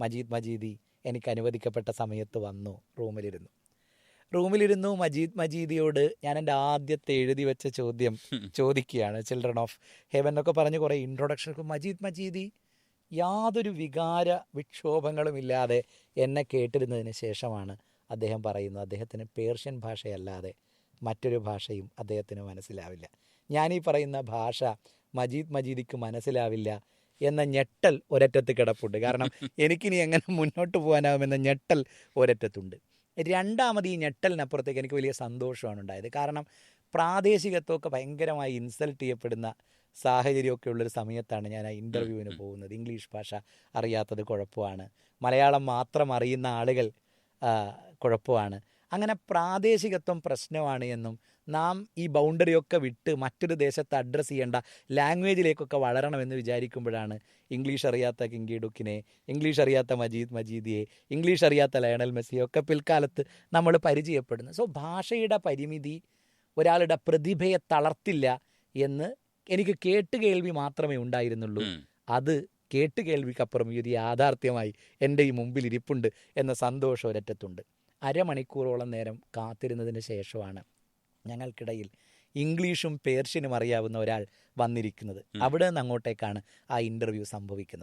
മജീദ് മജീദി എനിക്ക് അനുവദിക്കപ്പെട്ട സമയത്ത് വന്നു. റൂമിലിരുന്നു മജീദിയോട് ഞാൻ എൻ്റെ ആദ്യത്തെ എഴുതി വെച്ച ചോദ്യം ചോദിക്കുകയാണ്. ചിൽഡ്രൻ ഓഫ് ഹെവൻ എന്നൊക്കെ പറഞ്ഞ് കുറേ ഇൻട്രൊഡക്ഷൻ. മജീദി യാതൊരു വികാര വിക്ഷോഭങ്ങളുമില്ലാതെ എന്നെ കേട്ടിരുന്നതിന് ശേഷമാണ് അദ്ദേഹം പറയുന്നത് അദ്ദേഹത്തിന് പേർഷ്യൻ ഭാഷയല്ലാതെ മറ്റൊരു ഭാഷയും അദ്ദേഹത്തിന് മനസ്സിലാവില്ല. ഞാനീ പറയുന്ന ഭാഷ മജീദിക്ക് മനസ്സിലാവില്ല എന്ന ഞെട്ടൽ ഒരറ്റത്ത് കിടപ്പുണ്ട്. കാരണം എനിക്കിനി എങ്ങനെ മുന്നോട്ട് പോകാനാവുമെന്ന ഞെട്ടൽ ഒരറ്റത്തുണ്ട്. രണ്ടാമത് ഈ ഞെട്ടലിനപ്പുറത്തേക്ക് എനിക്ക് വലിയ സന്തോഷമാണ് ഉണ്ടായത്. കാരണം പ്രാദേശികത്വമൊക്കെ ഭയങ്കരമായി ഇൻസൾട്ട് ചെയ്യപ്പെടുന്ന സാഹചര്യമൊക്കെ ഉള്ളൊരു സമയത്താണ് ഞാൻ ആ ഇൻ്റർവ്യൂവിന് പോകുന്നത്. ഇംഗ്ലീഷ് ഭാഷ അറിയാത്തത് കുഴപ്പമാണ്, മലയാളം മാത്രം അറിയുന്ന ആളുകൾ കുഴപ്പമാണ്. അങ്ങനെ പ്രാദേശികത്വം പ്രശ്നമാണ് എന്നും നാം ഈ ബൗണ്ടറിയൊക്കെ വിട്ട് മറ്റൊരു ദേശത്ത് അഡ്രസ്സ് ചെയ്യേണ്ട ലാംഗ്വേജിലേക്കൊക്കെ വളരണമെന്ന് വിചാരിക്കുമ്പോഴാണ് ഇംഗ്ലീഷ് അറിയാത്ത കിങ്കി ഡുക്കിനെ, ഇംഗ്ലീഷ് അറിയാത്ത മജീദിയെ, ഇംഗ്ലീഷ് അറിയാത്ത ലയണൽ മെസ്സിയെ ഒക്കെ പിൽക്കാലത്ത് നമ്മൾ പരിചയപ്പെടുന്നത്. സോ ഭാഷയുടെ പരിമിതി ഒരാളുടെ പ്രതിഭയെ തളർത്തില്ല എന്ന് എനിക്ക് കേട്ടുകേൾവി മാത്രമേ ഉണ്ടായിരുന്നുള്ളൂ. അത് കേട്ടുകേൾവിക്കപ്പുറം ഈ ഒരു യാഥാർത്ഥ്യമായി എൻ്റെ ഈ മുമ്പിൽ ഇരിപ്പുണ്ട് എന്ന സന്തോഷം ഒരറ്റത്തുണ്ട്. അരമണിക്കൂറോളം നേരം കാത്തിരുന്നതിന് ശേഷമാണ് ഞങ്ങൾക്കിടയിൽ ഇംഗ്ലീഷും പേർഷ്യനും അറിയാവുന്ന ഒരാൾ വന്നിരിക്കുന്നത്. അവിടെ നിന്ന് അങ്ങോട്ടേക്കാണ് ആ ഇൻ്റർവ്യൂ സംഭവിക്കുന്നത്.